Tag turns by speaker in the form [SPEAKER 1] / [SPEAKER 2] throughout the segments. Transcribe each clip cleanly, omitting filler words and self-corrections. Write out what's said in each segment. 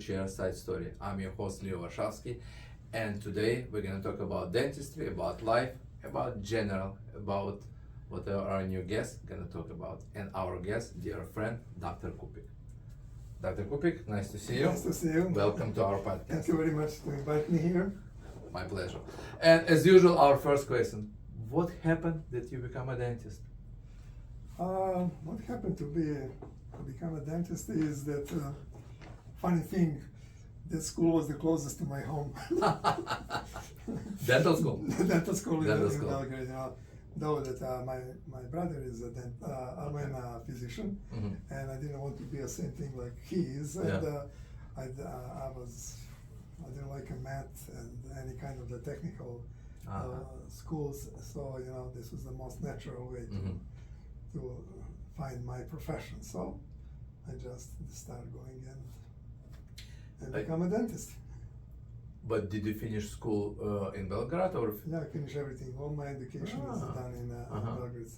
[SPEAKER 1] Chairside Story. I'm your host Leo Varshavsky, and today we're going to talk about dentistry, about life, about general, about what our new guest going to talk about, and our guest, dear friend, Dr. Cupic. Dr. Cupic, nice to see you.
[SPEAKER 2] Nice to see you.
[SPEAKER 1] Welcome to our podcast.
[SPEAKER 2] Thank you very much to invite me here.
[SPEAKER 1] My pleasure. And as usual, our first question: what happened that you become a dentist?
[SPEAKER 2] What happened to become a dentist is that funny thing, that school was the closest to my home.
[SPEAKER 1] Dental school.
[SPEAKER 2] Dental school in
[SPEAKER 1] Dental school.
[SPEAKER 2] Belgrade. Though that my brother is a physician, and I didn't want to be the same thing like he is, and I didn't like math and any kind of the technical schools. So this was the most natural way to find my profession. So I just started going and become a dentist.
[SPEAKER 1] But did you finish school in Belgrade or?
[SPEAKER 2] Yeah, I finished everything. All my education is done in Belgrade,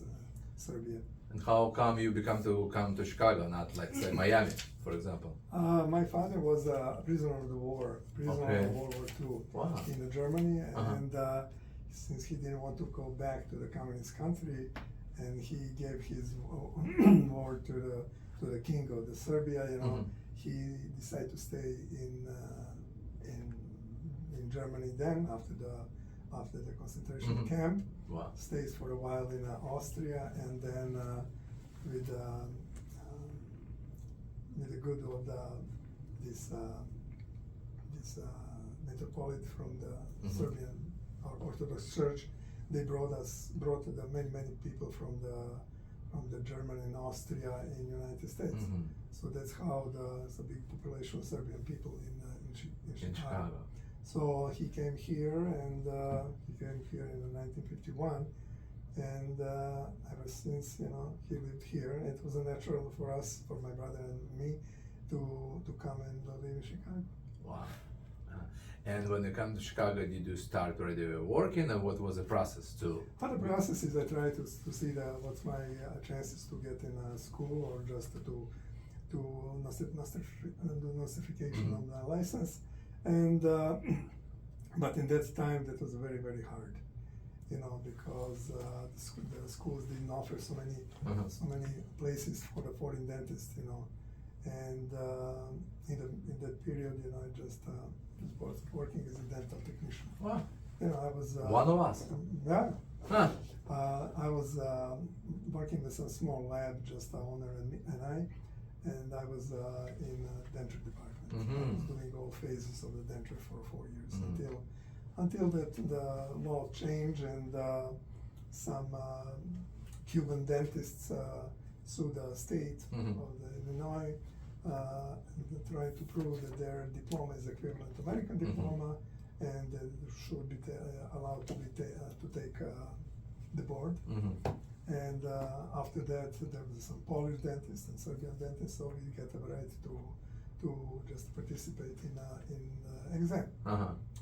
[SPEAKER 2] Serbia.
[SPEAKER 1] And how come you come to Chicago, not like say Miami, for example?
[SPEAKER 2] My father was a prisoner of the war, of World War II in Germany, and since he didn't want to go back to the communist country, and he gave his word to the king of the Serbia, he decided to stay in Germany. Then after the concentration camp, stays for a while in Austria, and then with the good of this metropolitan from the Serbian Orthodox Church, they brought many people from the German and Austria in United States. So that's how there's a big population of Serbian people in Chicago. So he came here, and he came here in 1951, and ever since he lived here. It was natural for us, for my brother and me, to come and live in Chicago.
[SPEAKER 1] Wow. And when you come to Chicago, did you start already working, and what was the process to?
[SPEAKER 2] Well, the process is I try to see what's my chances to get in a school, or just to do nostrification of the license. And but in that time, that was very, very hard, because the schools didn't offer so many places for the foreign dentists, and in that period, I just was working as a dental technician.
[SPEAKER 1] Wow.
[SPEAKER 2] I was
[SPEAKER 1] one of us.
[SPEAKER 2] Yeah. I was working with a small lab, just the owner and I was in the dental department. I was doing all phases of the denture for 4 years until the law changed, and some Cuban dentists sued the state of Illinois, trying to prove that their diploma is equivalent to American diploma, and should be allowed to take the board. And after that, there was some Polish dentists and Serbian dentists, so we get the right to just participate in exam.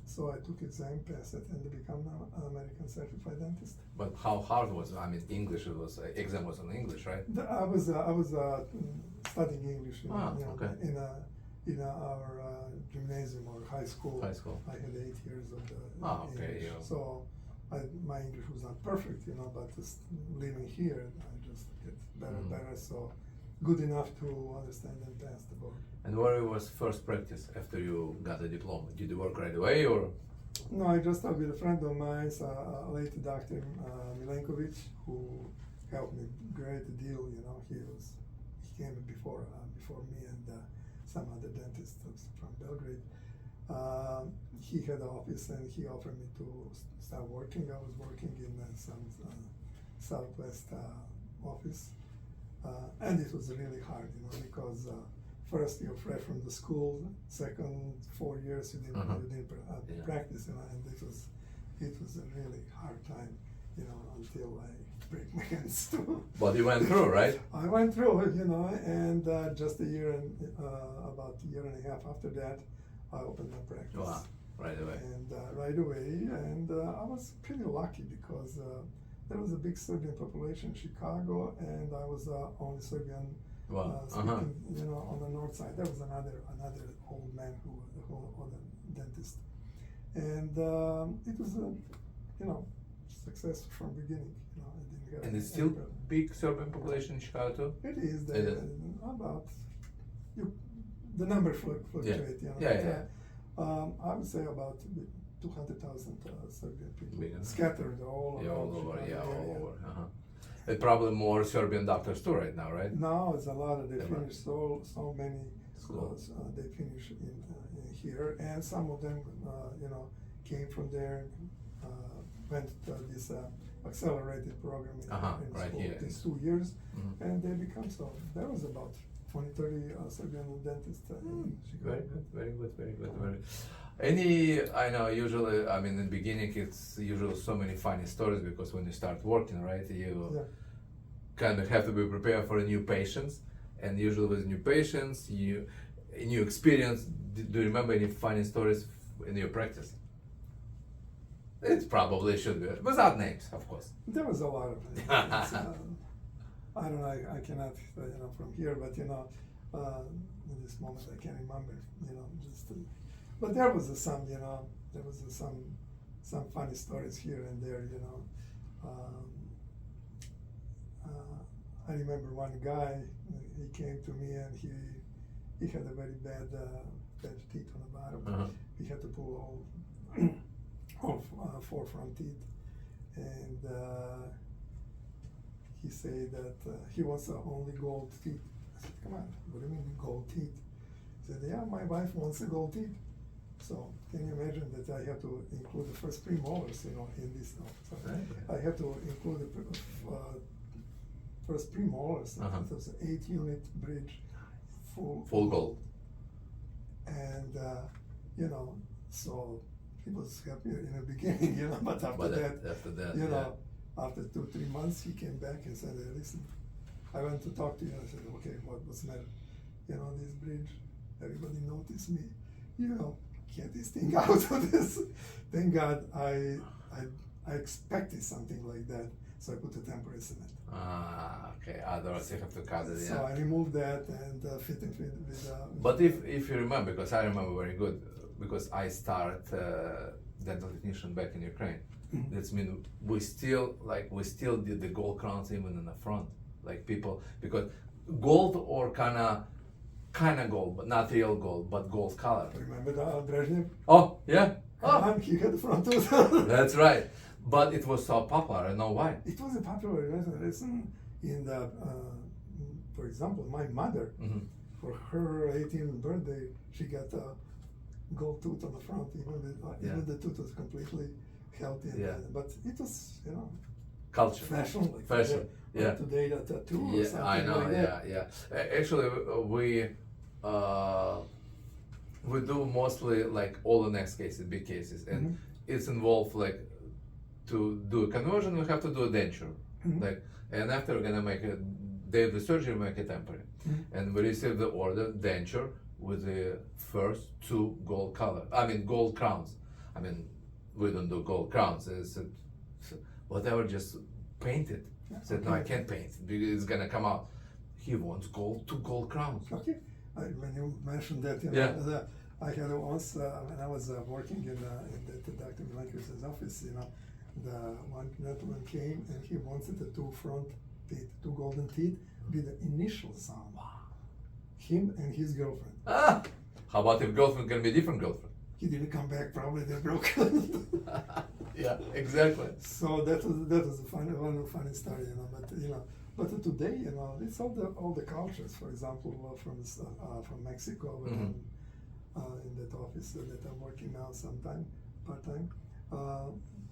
[SPEAKER 2] So I took exam, passed it, and become an American certified dentist.
[SPEAKER 1] But how hard was it? I mean, English exam was in English, right?
[SPEAKER 2] I was studying English in our gymnasium or high school.
[SPEAKER 1] High school.
[SPEAKER 2] I had 8 years of the English.
[SPEAKER 1] Yeah.
[SPEAKER 2] So my English was not perfect, but just living here, I just get better and better. So good enough to understand and pass the board.
[SPEAKER 1] And where was first practice after you got the diploma? Did you work right away, or?
[SPEAKER 2] No, I just started with a friend of mine, a late Dr. Milenkovic, who helped me great deal. He came before me and some other dentists from Belgrade. He had an office, and he offered me to start working. I was working in some Southwest office, and it was really hard, because first you're fresh from the school, second 4 years you didn't practice, and it was a really hard time, until I break my hands too.
[SPEAKER 1] But you went through, right?
[SPEAKER 2] I went through it, and just about a year and a half after that, I opened my practice.
[SPEAKER 1] Wow. Right away.
[SPEAKER 2] And I was pretty lucky because there was a big Serbian population in Chicago, and I was the only Serbian
[SPEAKER 1] Wow.
[SPEAKER 2] speaking, on the north side. There was another old man who was a dentist, and it was a success from beginning. I didn't have
[SPEAKER 1] And it's
[SPEAKER 2] any
[SPEAKER 1] still
[SPEAKER 2] problem.
[SPEAKER 1] big Serbian population in Chicago too?
[SPEAKER 2] It is.
[SPEAKER 1] It is.
[SPEAKER 2] About the number fluctuate. I would say about 200,000 Serbian people
[SPEAKER 1] Big enough.
[SPEAKER 2] scattered all
[SPEAKER 1] Yeah,
[SPEAKER 2] around
[SPEAKER 1] all over.
[SPEAKER 2] Chicago
[SPEAKER 1] Yeah, all
[SPEAKER 2] area.
[SPEAKER 1] over. It's probably more Serbian doctors too right now, right?
[SPEAKER 2] Now it's a lot of they
[SPEAKER 1] Yeah,
[SPEAKER 2] finish so many
[SPEAKER 1] Schools.
[SPEAKER 2] schools. They finish in here, and some of them came from there, went to this accelerated program in
[SPEAKER 1] right
[SPEAKER 2] school,
[SPEAKER 1] here.
[SPEAKER 2] these 2 years,
[SPEAKER 1] Mhm.
[SPEAKER 2] and they become so. There was about 20-30 Serbian dentists in Chicago.
[SPEAKER 1] Very good, very good, very good, very. I know usually, I mean, in the beginning it's usually so many funny stories because when you start working, right, you
[SPEAKER 2] Yeah.
[SPEAKER 1] kind of have to be prepared for new patients, and usually with new patients, new experience. Do you remember any funny stories in your practice? It probably should be without names, of course.
[SPEAKER 2] There was a lot of it. I don't know. I cannot, from here, but in this moment I can't remember. Just. But there was some, there was some funny stories here and there. I remember one guy. He came to me and he had a very bad teeth on the bottom. He had to pull all 4 front teeth, and he said that he wants only gold teeth. I said, "Come on, what do you mean gold teeth?" He said, "Yeah, my wife wants a gold teeth." So can you imagine that I have to include the first premolars, in this? So I have to include the first premolars. It was an 8-unit bridge,
[SPEAKER 1] Full gold.
[SPEAKER 2] And so he was happy in the beginning, but after that, after 2-3 months, he came back and said, "Hey, listen, I want to talk to you." I said, "Okay, what's the matter? This bridge, everybody noticed me. Get this thing out of this." Thank God I expected something like that, so I put a temporary cement.
[SPEAKER 1] Okay. Otherwise, you have to cut it.
[SPEAKER 2] So I removed that and fit it with.
[SPEAKER 1] But if you remember, because I remember very good, because I started dental technician back in Ukraine.
[SPEAKER 2] Mhm.
[SPEAKER 1] That's mean we still did the gold crowns even in the front, like people, because gold or kind of gold, but not real gold, but gold color.
[SPEAKER 2] Remember Brezhnev?
[SPEAKER 1] Oh yeah. Oh,
[SPEAKER 2] He had the front tooth.
[SPEAKER 1] that's right. But it was so popular. I don't know why.
[SPEAKER 2] It was a popular lesson in the, for example, my mother,
[SPEAKER 1] Mhm.
[SPEAKER 2] for her 18th birthday, she got a gold tooth on the front, even the tooth was completely healthy. But it was,
[SPEAKER 1] Culture.
[SPEAKER 2] fashion. Like
[SPEAKER 1] Fashion.
[SPEAKER 2] Today,
[SPEAKER 1] Yeah.
[SPEAKER 2] Today, a tattoo or
[SPEAKER 1] Yeah,
[SPEAKER 2] something
[SPEAKER 1] I know.
[SPEAKER 2] like that.
[SPEAKER 1] Actually, we do mostly like all the next cases, big cases, and it's involved like to do a conversion. We have to do a denture,
[SPEAKER 2] Mhm.
[SPEAKER 1] and after we're gonna make a day of the surgery, we make a temporary, and we receive the order denture with the first 2 gold gold crowns. I mean, we don't do gold crowns. It's whatever, just paint it.
[SPEAKER 2] Yeah,
[SPEAKER 1] Said no, I
[SPEAKER 2] okay.
[SPEAKER 1] can't paint because it's gonna come out. He wants 2 gold crowns.
[SPEAKER 2] Okay. When you mentioned that, I had once when I was working in Dr. Milankovic's office, the one gentleman came and he wanted the 2 front teeth, 2 golden teeth with the initials on. Him and his girlfriend.
[SPEAKER 1] How about if girlfriend can be different girlfriend?
[SPEAKER 2] He didn't come back. Probably they broke.
[SPEAKER 1] Yeah, exactly.
[SPEAKER 2] So that was a funny story, But today, it's all the cultures. For example, from Mexico, in that office that I'm working now, part time,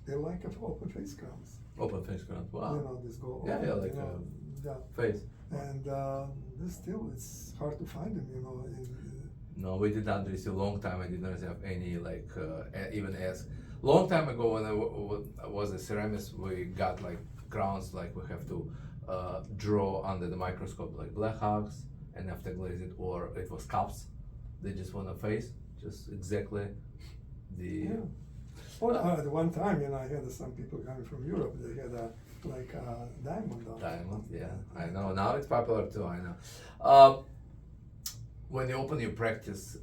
[SPEAKER 2] they like open face crowns.
[SPEAKER 1] Open face crown. Wow.
[SPEAKER 2] This go.
[SPEAKER 1] Yeah, face.
[SPEAKER 2] And still, it's hard to find them.
[SPEAKER 1] No, we did not receive long time. I did not have any even ask. Long time ago when I was a ceramist, we got like crowns like we have to draw under the microscope like black hogs and after glaze it, or it was cups. They just want a face, just exactly the.
[SPEAKER 2] Well, at one time, I had some people coming from Europe. They had a diamond on.
[SPEAKER 1] Diamond, yeah, I know. Now it's popular too. I know. When you open your practice,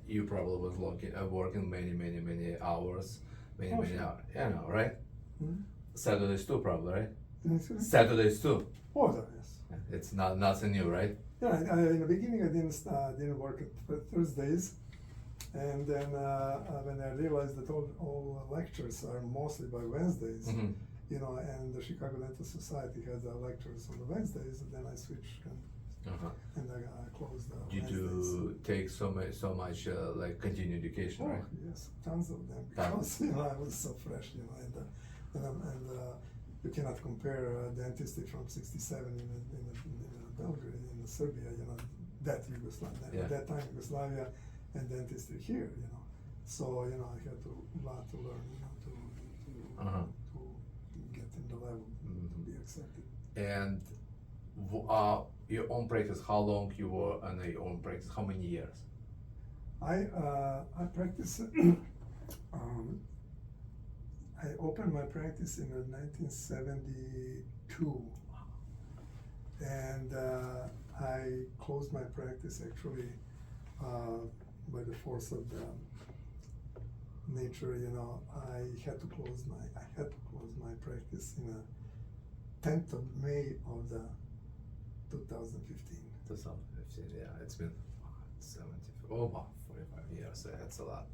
[SPEAKER 1] you probably was working many hours, many
[SPEAKER 2] Sure.
[SPEAKER 1] hours. Yeah, no, right?
[SPEAKER 2] Hmm?
[SPEAKER 1] Saturdays too, probably, right?
[SPEAKER 2] Excuse me?
[SPEAKER 1] Saturdays too.
[SPEAKER 2] Oh, yes.
[SPEAKER 1] It's not nothing new, right?
[SPEAKER 2] Yeah, in the beginning I didn't work at Thursdays, and then when I realized that all lectures are mostly by Wednesdays,
[SPEAKER 1] Mhm.
[SPEAKER 2] And the Chicago Dental Society has lectures on the Wednesdays, and then I switched
[SPEAKER 1] Uh-huh.
[SPEAKER 2] and I closed the
[SPEAKER 1] You
[SPEAKER 2] Wednesdays.
[SPEAKER 1] do take so much like continuing education,
[SPEAKER 2] Oh
[SPEAKER 1] right?
[SPEAKER 2] yes, tons of them
[SPEAKER 1] Tons.
[SPEAKER 2] because I was so fresh, and you cannot compare dentistry from '67 in Belgrade, in Serbia, that Yugoslavia,
[SPEAKER 1] Yeah.
[SPEAKER 2] at that time Yugoslavia, and dentistry here, So I had a lot to learn,
[SPEAKER 1] Uh-huh.
[SPEAKER 2] to get in the level to be accepted.
[SPEAKER 1] And your own practice, how long you were on your own practice? How many years?
[SPEAKER 2] I practice. I opened my practice in 1972, and I closed my practice actually by the force of the nature. I had to close my practice in 10th of May of the 2015.
[SPEAKER 1] 2015, yeah, it's been 45 years, that's a lot.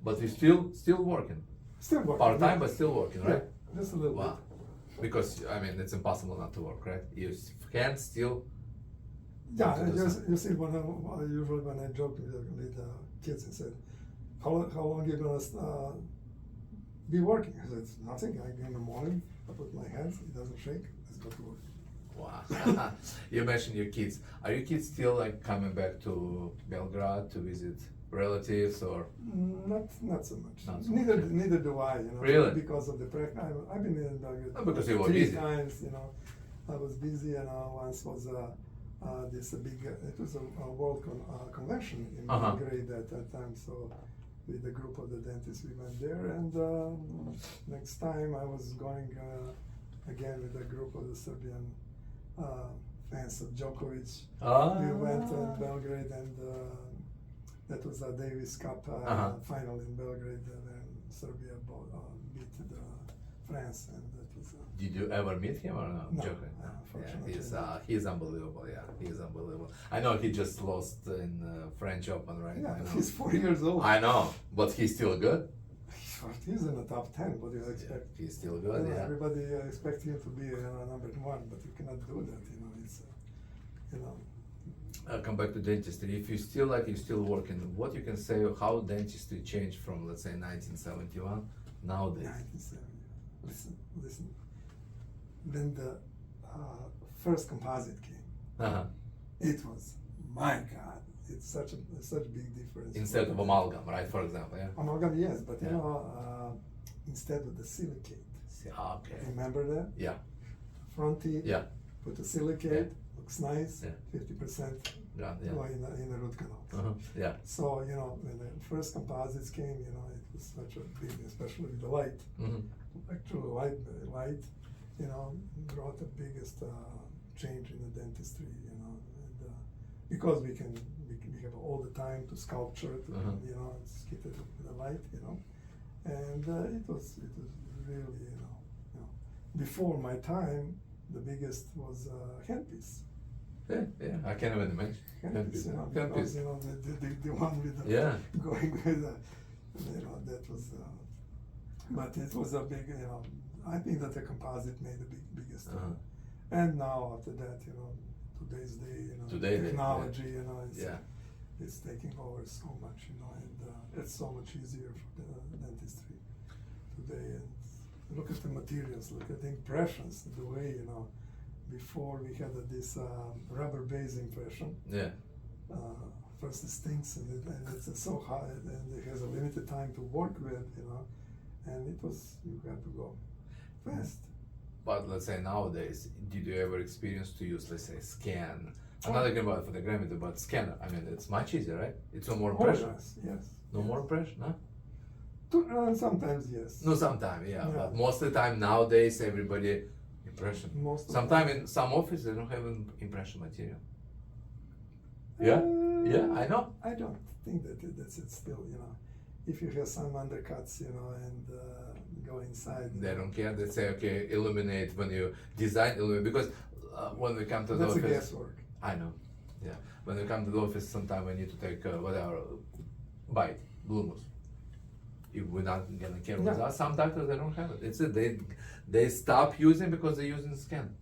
[SPEAKER 1] But you're still working?
[SPEAKER 2] Still working.
[SPEAKER 1] Part-time, but still working, right?
[SPEAKER 2] Yeah, just a little
[SPEAKER 1] Wow. Because, I mean, it's impossible not to work, right? You can still...
[SPEAKER 2] Yeah,
[SPEAKER 1] to do
[SPEAKER 2] you see, usually when I joke with kids, I said, how long you gonna be working? I said, nothing. I get in the morning, I put my hands, it doesn't shake, let's go to work.
[SPEAKER 1] Wow. You mentioned your kids. Are your kids still like coming back to Belgrade to visit relatives or?
[SPEAKER 2] Not so much.
[SPEAKER 1] Not so
[SPEAKER 2] Neither do I.
[SPEAKER 1] Really?
[SPEAKER 2] Because of the practice. I've been in Belgrade
[SPEAKER 1] Because you were
[SPEAKER 2] 3
[SPEAKER 1] busy.
[SPEAKER 2] times. I was busy, and once was this big. It was a world convention in
[SPEAKER 1] Uh-huh.
[SPEAKER 2] Belgrade at that time. So with a group of the dentists, we went there, and next time I was going again with a group of the Serbian fans of Djokovic. We went to Belgrade, and that was a Davis Cup
[SPEAKER 1] Uh-huh.
[SPEAKER 2] final in Belgrade, when Serbia beat France, and that was.
[SPEAKER 1] Did you ever meet him or no?
[SPEAKER 2] No,
[SPEAKER 1] Joking.
[SPEAKER 2] unfortunately
[SPEAKER 1] Yeah, he's unbelievable. Yeah, he's unbelievable. I know he just lost in French Open, right?
[SPEAKER 2] Yeah,
[SPEAKER 1] I know.
[SPEAKER 2] he's 4 years old.
[SPEAKER 1] I know, but he's still good.
[SPEAKER 2] He's in the top 10. What do you expect?
[SPEAKER 1] He's still good. Yeah.
[SPEAKER 2] Everybody expects him to be number 1, but you cannot do that. It's
[SPEAKER 1] Come back to dentistry. If you're still working, what you can say how dentistry changed from, let's say, 1971 nowadays?
[SPEAKER 2] 1970. Listen. When the first composite came,
[SPEAKER 1] Uh-huh.
[SPEAKER 2] it was, my God, it's such a big difference.
[SPEAKER 1] Instead of amalgam, right? For example, yeah.
[SPEAKER 2] Amalgam, yes, but
[SPEAKER 1] Yeah.
[SPEAKER 2] instead of the silicate.
[SPEAKER 1] Okay.
[SPEAKER 2] Remember that?
[SPEAKER 1] Yeah.
[SPEAKER 2] Front teeth.
[SPEAKER 1] Yeah.
[SPEAKER 2] Put the silicate. Looks nice.
[SPEAKER 1] Yeah.
[SPEAKER 2] 50%
[SPEAKER 1] Yeah.
[SPEAKER 2] go in the root canal.
[SPEAKER 1] Uh-huh. Yeah.
[SPEAKER 2] So when the first composites came, it was such a big, especially with the light.
[SPEAKER 1] Mm-hmm.
[SPEAKER 2] Actual light, brought the biggest change in the dentistry. And because we have all the time to sculpture, to
[SPEAKER 1] Uh-huh.
[SPEAKER 2] skip it with the light, and it was really, before my time, the biggest was handpiece.
[SPEAKER 1] Yeah. I can't even imagine.
[SPEAKER 2] Handpiece,
[SPEAKER 1] Handpiece.
[SPEAKER 2] because, the one with the
[SPEAKER 1] Yeah.
[SPEAKER 2] going with the, that was, but it was a big, I think that the composite made the biggest.
[SPEAKER 1] Uh-huh.
[SPEAKER 2] And now after that, today's day,
[SPEAKER 1] Today day,
[SPEAKER 2] technology,
[SPEAKER 1] Yeah.
[SPEAKER 2] it's taking over so much, and it's so much easier for the dentistry today. And look at the materials, look at the impressions, the way, before we had this rubber base impression.
[SPEAKER 1] Yeah.
[SPEAKER 2] First it stinks, and it's so high, and it has a limited time to work with, and you have to go fast.
[SPEAKER 1] But let's say nowadays, did you ever experience to use, let's say, scan? I'm not talking about photogrammetry, but scanner. I mean, it's much easier, right? It's no more impression.
[SPEAKER 2] Yes.
[SPEAKER 1] No more impression, huh?
[SPEAKER 2] Sometimes yes.
[SPEAKER 1] No, sometimes, yeah,
[SPEAKER 2] Yeah.
[SPEAKER 1] but most of the time nowadays everybody impression.
[SPEAKER 2] Most of the
[SPEAKER 1] Sometimes
[SPEAKER 2] time.
[SPEAKER 1] in some offices they don't have impression material. Yeah, yeah, I know.
[SPEAKER 2] I don't think that's it still, you know. If you have some undercuts, you know, and go inside.
[SPEAKER 1] They don't care. They say, okay, illuminate when you design, illuminate. Because when we come to the
[SPEAKER 2] That's a
[SPEAKER 1] office,
[SPEAKER 2] guesswork.
[SPEAKER 1] I know. Yeah, when we come to the office, sometimes we need to take whatever bite, blue if we're not gonna care with
[SPEAKER 2] Yeah.
[SPEAKER 1] us. Some doctors they don't have it. It's it. They stop using because they're using scan.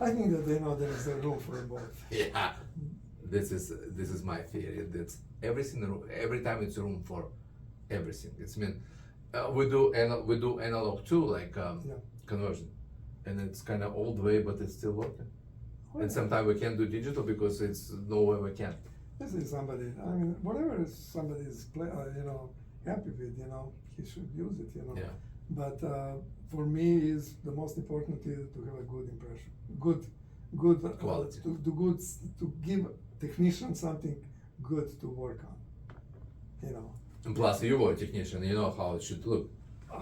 [SPEAKER 2] I think that they know there is a room for both.
[SPEAKER 1] Yeah, this is my theory. That's everything. Every time it's room for everything. It's mean we do analog too, like
[SPEAKER 2] Yeah.
[SPEAKER 1] conversion, and it's kind of old way, but it's still working.
[SPEAKER 2] Oh,
[SPEAKER 1] And
[SPEAKER 2] yeah.
[SPEAKER 1] sometimes we can't do digital because it's no way we can.
[SPEAKER 2] This is somebody. I mean, whatever somebody is you know, happy with, you know, he should use it, you know.
[SPEAKER 1] Yeah.
[SPEAKER 2] But for me, is the most important is to have a good impression, good
[SPEAKER 1] Quality.
[SPEAKER 2] to give technician something good to work on, you know.
[SPEAKER 1] And plus, you were a technician, you know how it should look.
[SPEAKER 2] I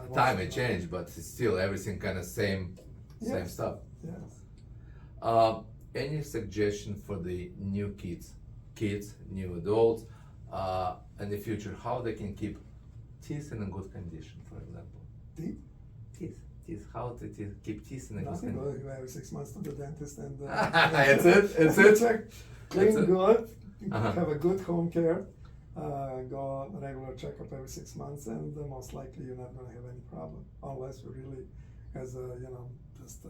[SPEAKER 2] was,
[SPEAKER 1] Time may change, but it's still everything kind of same
[SPEAKER 2] Yes.
[SPEAKER 1] stuff.
[SPEAKER 2] Yes.
[SPEAKER 1] Any suggestion for the new kids, new adults, in the future, how they can keep teeth in a good condition, for example? Teeth, how to keep teeth in a good
[SPEAKER 2] Nothing.
[SPEAKER 1] condition?
[SPEAKER 2] Go every 6 months to the dentist and
[SPEAKER 1] That's it.
[SPEAKER 2] check,
[SPEAKER 1] That's
[SPEAKER 2] clean
[SPEAKER 1] it.
[SPEAKER 2] good,
[SPEAKER 1] Uh-huh.
[SPEAKER 2] have a good home care. Go regular checkup every 6 months, and most likely you're not going to have any problem, unless you really has a, you know, just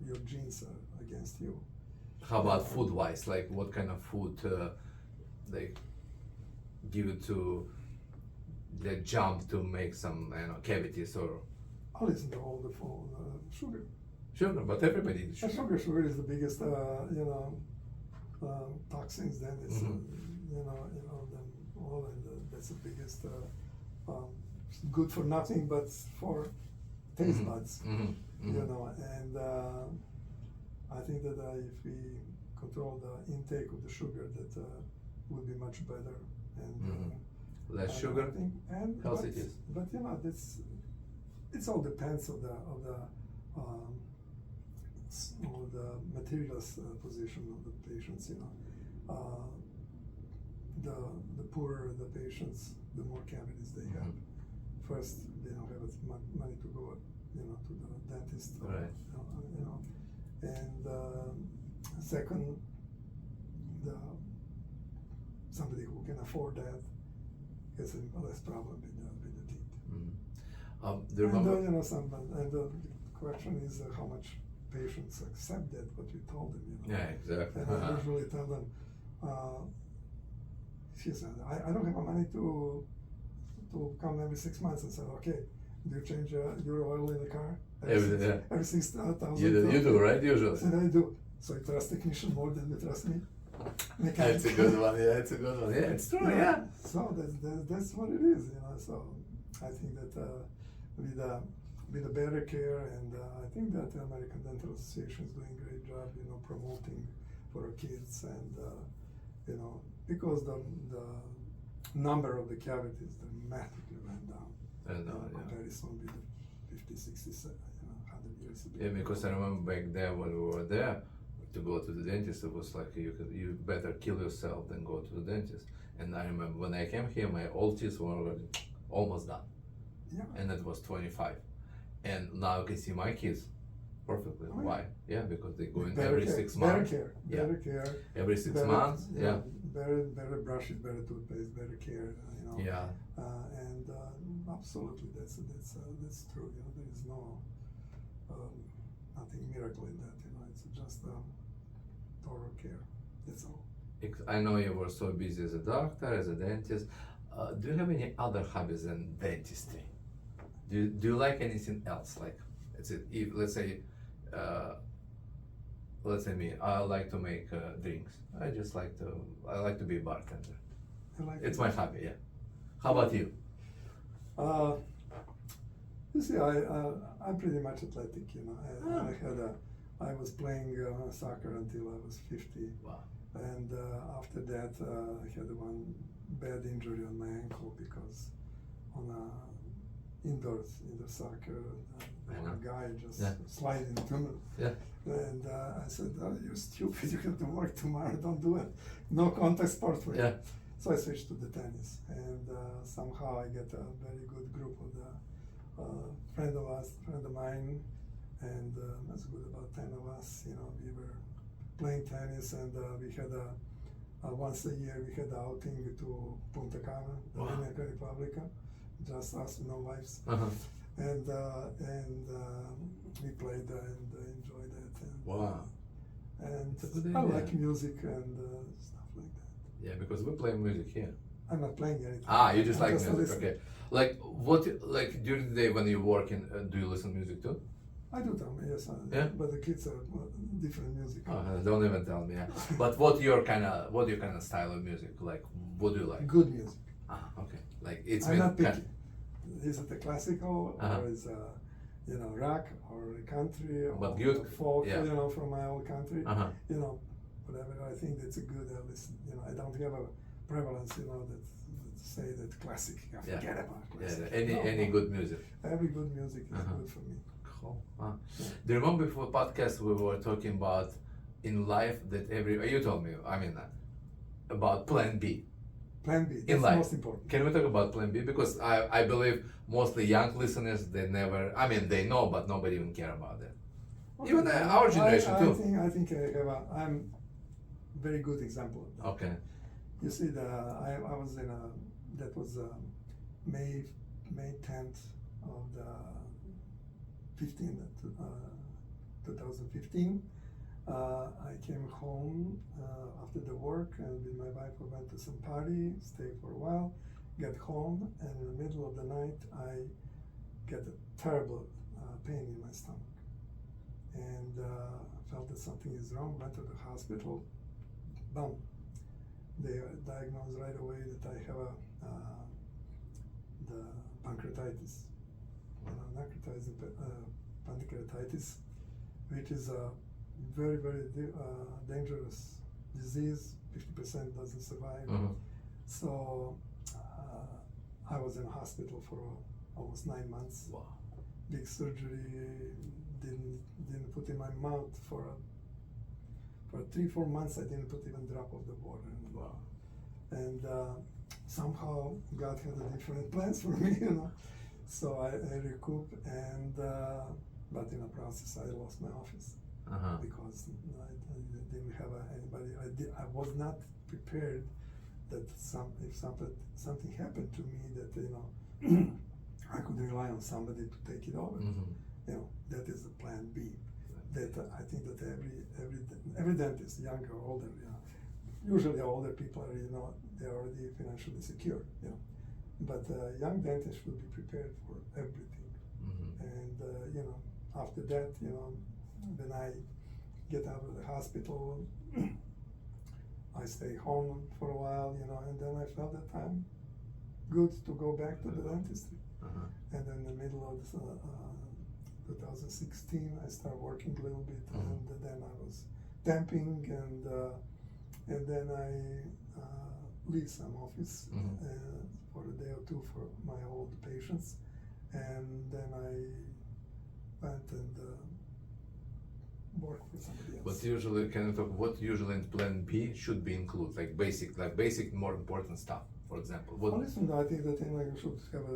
[SPEAKER 2] your genes are against you.
[SPEAKER 1] How about food wise? Like what kind of food they give it to the jump to make some cavities or
[SPEAKER 2] I listen to all the phone sugar.
[SPEAKER 1] sugar? But everybody eats sugar.
[SPEAKER 2] Sugar is the biggest, you know, toxins. Then it's
[SPEAKER 1] Mhm.
[SPEAKER 2] you know them all, and that's the biggest. Good for nothing, but for taste
[SPEAKER 1] Mhm.
[SPEAKER 2] buds.
[SPEAKER 1] Mhm.
[SPEAKER 2] You
[SPEAKER 1] Mhm.
[SPEAKER 2] know, and I think that if we control the intake of the sugar, that would be much better. And
[SPEAKER 1] Mhm. Less
[SPEAKER 2] and
[SPEAKER 1] sugar,
[SPEAKER 2] I think, and
[SPEAKER 1] healthy
[SPEAKER 2] but,
[SPEAKER 1] teeth.
[SPEAKER 2] but you know, it's all depends of the of the materials position of the patients. You know, the poorer the patients, the more cavities they have.
[SPEAKER 1] Mhm.
[SPEAKER 2] First, they don't have as much money to go, you know, to the dentist.
[SPEAKER 1] Right.
[SPEAKER 2] You know, and second, somebody who can afford that has a less problem with the teeth.
[SPEAKER 1] Do you
[SPEAKER 2] And
[SPEAKER 1] remember?
[SPEAKER 2] you know, and the question is how much patients accept that what we told them. You know.
[SPEAKER 1] Yeah, exactly.
[SPEAKER 2] And I usually tell them, she said, I don't have money to come every 6 months, and said, okay, do you change your oil in the car? Every 6,000.
[SPEAKER 1] You do, right?
[SPEAKER 2] I
[SPEAKER 1] Usually.
[SPEAKER 2] said, I do. So you trust technician more than you trust me? Mechanic.
[SPEAKER 1] That's a good one. Yeah, it's a good one. Yeah, it's true. Yeah.
[SPEAKER 2] So that's what it is, you know. So I think that with a better care, and I think that the American Dental Association is doing a great job, you know, promoting for our kids, and you know, because the number of the cavities dramatically went down.
[SPEAKER 1] I know,
[SPEAKER 2] In
[SPEAKER 1] yeah.
[SPEAKER 2] comparison with the 50, 60, you know, 100 years ago.
[SPEAKER 1] Yeah, because I remember back then when we were there to go to the dentist, it was like you better kill yourself than go to the dentist. And I remember when I came here, my old teeth were already almost done,
[SPEAKER 2] Yeah.
[SPEAKER 1] and that was 25. And now I can see my kids perfectly.
[SPEAKER 2] Oh, yeah.
[SPEAKER 1] Why? Yeah, because they go in
[SPEAKER 2] Better
[SPEAKER 1] every
[SPEAKER 2] care,
[SPEAKER 1] 6 months.
[SPEAKER 2] Better
[SPEAKER 1] Yeah.
[SPEAKER 2] care.
[SPEAKER 1] Every 6
[SPEAKER 2] better,
[SPEAKER 1] months. Yeah.
[SPEAKER 2] Better brushes, better toothpaste, better care. You know.
[SPEAKER 1] Yeah.
[SPEAKER 2] And absolutely, that's true. You know, there is no nothing miracle in that. You know, it's just thorough care. That's all.
[SPEAKER 1] I know you were so busy as a doctor, as a dentist. Do you have any other hobbies than dentistry? Do you like anything else? Like, let's say me. I like to make drinks. I like to be a bartender. It's my hobby. Yeah. How about you?
[SPEAKER 2] You see, I'm pretty much athletic. You know, I was playing soccer until I was 50.
[SPEAKER 1] Wow.
[SPEAKER 2] And after that, I had one bad injury on my ankle because on indoor soccer, one guy just slid into me.
[SPEAKER 1] Yeah.
[SPEAKER 2] And I said, "Oh, you're stupid, you have to work tomorrow, don't do it. No contact sport for you."
[SPEAKER 1] Yeah.
[SPEAKER 2] So I switched to the tennis, and somehow I get a very good group of the friend of mine, and that's good, about 10 of us, you know, we were playing tennis, and we had once a year we had an outing to Punta Cana, the
[SPEAKER 1] Wow.
[SPEAKER 2] Dominican Republic, just us, no wives.
[SPEAKER 1] Uh-huh.
[SPEAKER 2] And we played and enjoyed it. And,
[SPEAKER 1] Wow.
[SPEAKER 2] And
[SPEAKER 1] It's a good
[SPEAKER 2] I
[SPEAKER 1] idea.
[SPEAKER 2] like music and stuff like that.
[SPEAKER 1] Yeah, because we play music here.
[SPEAKER 2] I'm not playing anything.
[SPEAKER 1] Ah, you just
[SPEAKER 2] I
[SPEAKER 1] like music,
[SPEAKER 2] listen.
[SPEAKER 1] okay. Like what? Like during the day when you work in, do you listen to music too?
[SPEAKER 2] I do tell me, yes.
[SPEAKER 1] Yeah?
[SPEAKER 2] But the kids are different music.
[SPEAKER 1] Don't even tell me. Yeah. But what your kind of style of music? Like, what do you like?
[SPEAKER 2] Good music.
[SPEAKER 1] Ah, okay. Like it's
[SPEAKER 2] I'm
[SPEAKER 1] been
[SPEAKER 2] not picky.
[SPEAKER 1] kind-
[SPEAKER 2] Is it a classical or is rock or country or
[SPEAKER 1] But good,
[SPEAKER 2] folk?
[SPEAKER 1] yeah.
[SPEAKER 2] You know, from my old country.
[SPEAKER 1] Uh-huh.
[SPEAKER 2] You know, whatever. I think that's a good listen. You know, I don't have a prevalence. You know, that say that classic. I
[SPEAKER 1] Yeah.
[SPEAKER 2] forget about classic.
[SPEAKER 1] Yeah. Any
[SPEAKER 2] No.
[SPEAKER 1] good music.
[SPEAKER 2] Every good music is
[SPEAKER 1] Uh-huh.
[SPEAKER 2] good for me.
[SPEAKER 1] Cool.
[SPEAKER 2] Yeah.
[SPEAKER 1] Do you remember before podcast we were talking about in life that you told me, I mean, about plan B.
[SPEAKER 2] Plan B.
[SPEAKER 1] In
[SPEAKER 2] That's
[SPEAKER 1] life.
[SPEAKER 2] most important.
[SPEAKER 1] Can we talk about plan B? Because I believe mostly young listeners, they never, I mean, they know, but nobody even care about it. Even our generation too.
[SPEAKER 2] I think I'm very good example of that.
[SPEAKER 1] Okay.
[SPEAKER 2] You see, I was in that was May 10th of the 2015. I came home after the work, and with my wife we went to some party, stayed for a while, get home, and in the middle of the night I get a terrible pain in my stomach, and felt that something is wrong. Went to the hospital. Boom. They diagnosed right away that I have the pancreatitis, pancreatitis, which is a very, very dangerous disease. 50% doesn't survive.
[SPEAKER 1] Mhm.
[SPEAKER 2] So I was in a hospital for almost 9 months.
[SPEAKER 1] Wow.
[SPEAKER 2] Big surgery. Didn't put in my mouth for 3-4 months. I didn't put even a drop of the water.
[SPEAKER 1] Wow.
[SPEAKER 2] And somehow God had a different plans for me, you know. So I recoup, and but in the process I lost my office
[SPEAKER 1] Uh-huh.
[SPEAKER 2] because I didn't have anybody. I was not prepared that if something happened to me, that you know I could rely on somebody to take it over.
[SPEAKER 1] Mhm.
[SPEAKER 2] You know, that is the plan B. That I think that every dentist, young or older, you know, usually older people are, you know, they're already financially secure, you know. But young dentists should be prepared for everything.
[SPEAKER 1] Mhm.
[SPEAKER 2] And you know, after that, you know, when I get out of the hospital, I stay home for a while, you know, and then I felt that I'm good to go back to the dentistry.
[SPEAKER 1] Uh-huh.
[SPEAKER 2] And in the middle of 2016, I started working a little bit, and then I was temping, and then I leave some office for a day or two for my old patients, and then I went and worked for somebody else.
[SPEAKER 1] But usually, can you talk what usually in plan B should be included, like basic, more important stuff. For example, what?
[SPEAKER 2] Well, listen, I think that you should have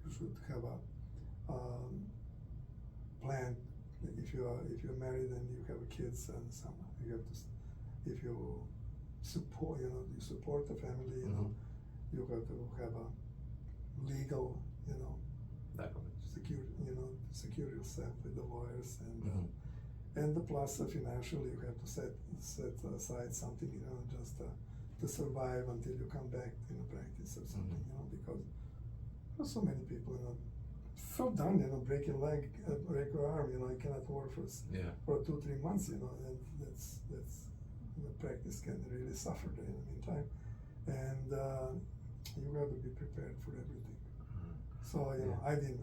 [SPEAKER 2] you should have a plan. If you're married and you have kids and some, you have to. If you support, you support the family. You know, you have to have a legal,
[SPEAKER 1] Documents.
[SPEAKER 2] secure yourself with the lawyers and the plus financially you have to set aside something, just to survive until you come back in a practice or something, because there's so many people, so done, break your leg, break your arm, you cannot work for 2-3 months, and that's the practice can really suffer in the meantime, and you have to be prepared for everything. So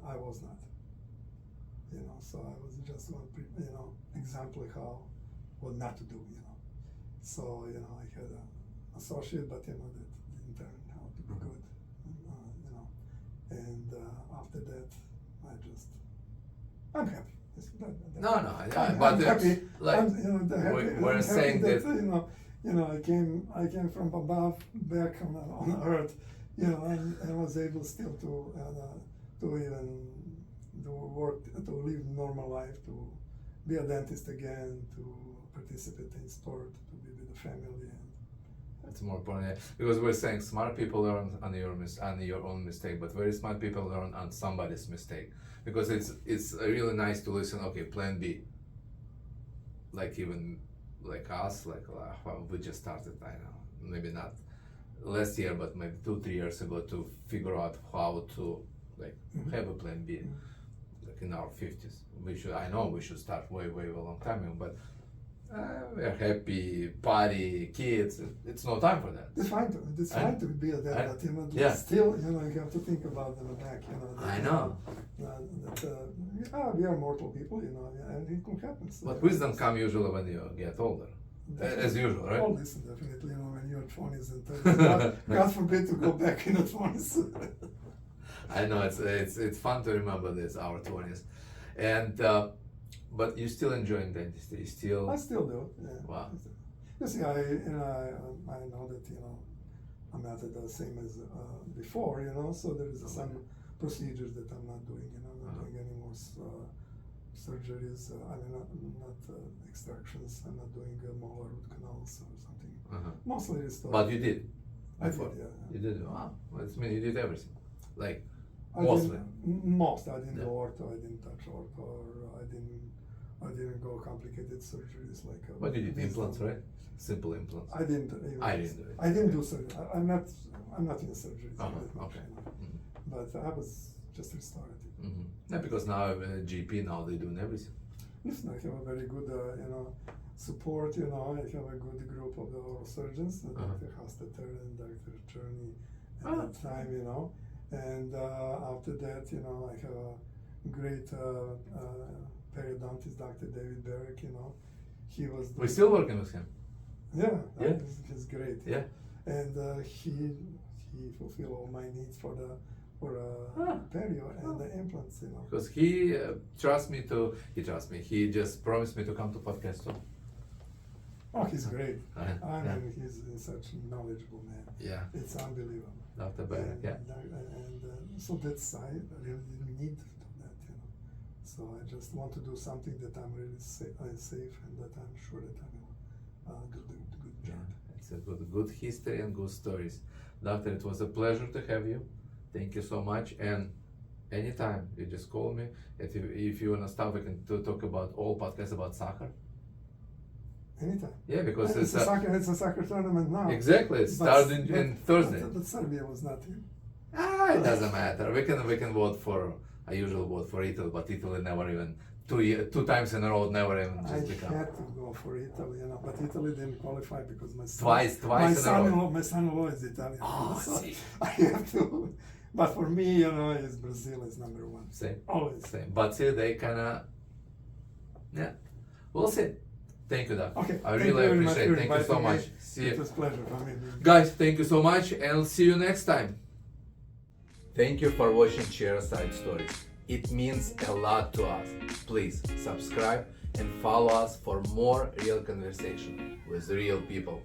[SPEAKER 2] I was not. So I was just one, example of what not to do. So I had an associate, but that good, you know. And after that, I'm happy.
[SPEAKER 1] No, yeah,
[SPEAKER 2] I'm
[SPEAKER 1] but
[SPEAKER 2] happy.
[SPEAKER 1] like
[SPEAKER 2] I'm, you know, happy,
[SPEAKER 1] we're
[SPEAKER 2] I'm
[SPEAKER 1] saying
[SPEAKER 2] happy
[SPEAKER 1] that
[SPEAKER 2] I came from above back on earth, you know, and I was able still to even do work, to live normal life, to be a dentist again, to participate in sport, to be with the family.
[SPEAKER 1] it's more important, yeah. Because we're saying smart people learn on your own mistake, but very smart people learn on somebody's mistake. Because it's really nice to listen. Okay, plan B. Like even like us, well, we just started. I know, maybe not last year, but maybe 2-3 years ago, to figure out how to like have a plan B. Like in our 50s, I know we should start way a long time ago, but we're happy, party, kids. It's no time for that.
[SPEAKER 2] It's fine to be a dad, but you know,
[SPEAKER 1] yeah.
[SPEAKER 2] still, you know, you have to think about them back. You know,
[SPEAKER 1] I know.
[SPEAKER 2] We are mortal people, you know, and it can happen.
[SPEAKER 1] But wisdom comes usually when you get older, as usual, right?
[SPEAKER 2] All this definitely, you know, when you're 20s and 30s. God forbid to go back in the 20s.
[SPEAKER 1] I know it's fun to remember this, our 20s, and but you still enjoying dentistry. You still.
[SPEAKER 2] I still do. Yeah.
[SPEAKER 1] Wow.
[SPEAKER 2] You see, I know that, you know, I'm not the same as before, you know. So there is some procedures that I'm not doing. You know, I'm not doing any more surgeries. I mean, not extractions. I'm not doing molar root canals or something. Mostly restorative.
[SPEAKER 1] But you did.
[SPEAKER 2] I did, yeah.
[SPEAKER 1] You did. Wow. Well, I mean, you did everything. Like
[SPEAKER 2] I
[SPEAKER 1] mostly.
[SPEAKER 2] I didn't go ortho. I didn't touch ortho. Or I didn't go complicated surgeries like.
[SPEAKER 1] But you did implants, right? Simple implants.
[SPEAKER 2] I didn't.
[SPEAKER 1] I didn't do it.
[SPEAKER 2] I didn't do surgery. I'm not in surgeries.
[SPEAKER 1] Okay.
[SPEAKER 2] But I was just restorative.
[SPEAKER 1] Yeah, because now GP now they're doing everything.
[SPEAKER 2] Listen, I have a very good, you know, support. You know, I have a good group of the oral surgeons, Dr. Hasteter and Dr. Cherney at that time. You know, and after that, you know, I have a great periodontist, Dr. David Barrick. You know, he was.
[SPEAKER 1] We're still working with him.
[SPEAKER 2] Yeah,
[SPEAKER 1] yeah.
[SPEAKER 2] He's great.
[SPEAKER 1] Yeah,
[SPEAKER 2] and he fulfilled all my needs for perio and the implants. You know,
[SPEAKER 1] because he trusts me. He just promised me to come to podcast too.
[SPEAKER 2] Oh, he's great. I mean,
[SPEAKER 1] yeah.
[SPEAKER 2] he's such a knowledgeable man.
[SPEAKER 1] Yeah,
[SPEAKER 2] it's unbelievable.
[SPEAKER 1] Dr. Barrick, yeah.
[SPEAKER 2] And so that's I really didn't need to do that, you know. So I just want to do something that I'm really safe and that I'm sure that I will do the good job.
[SPEAKER 1] Yeah, it's a good history and good stories. Doctor, it was a pleasure to have you. Thank you so much. And anytime you just call me. If you wanna stop, we can talk about all podcasts about soccer.
[SPEAKER 2] Anytime.
[SPEAKER 1] Yeah, because
[SPEAKER 2] it's a soccer tournament now.
[SPEAKER 1] Exactly, it starts in Thursday.
[SPEAKER 2] But Serbia was not here.
[SPEAKER 1] It doesn't matter. We can vote for. I usually vote for Italy, but Italy never even two times in a row never even just become.
[SPEAKER 2] I had to go for Italy, you know, but Italy didn't qualify because my son.
[SPEAKER 1] Twice in a row.
[SPEAKER 2] My son-in-law is Italian.
[SPEAKER 1] Oh,
[SPEAKER 2] so
[SPEAKER 1] see.
[SPEAKER 2] I have to. But for me, you know, Brazil is number one.
[SPEAKER 1] Same.
[SPEAKER 2] Always.
[SPEAKER 1] Same. But see, they kinda. Yeah, we'll see. Thank you, Doc.
[SPEAKER 2] Okay.
[SPEAKER 1] I really appreciate it. Thank you so much. See you.
[SPEAKER 2] It was a pleasure for me.
[SPEAKER 1] Guys, thank you so much and I'll see you next time. Thank you for watching Chairside Stories. It means a lot to us. Please subscribe and follow us for more real conversation with real people.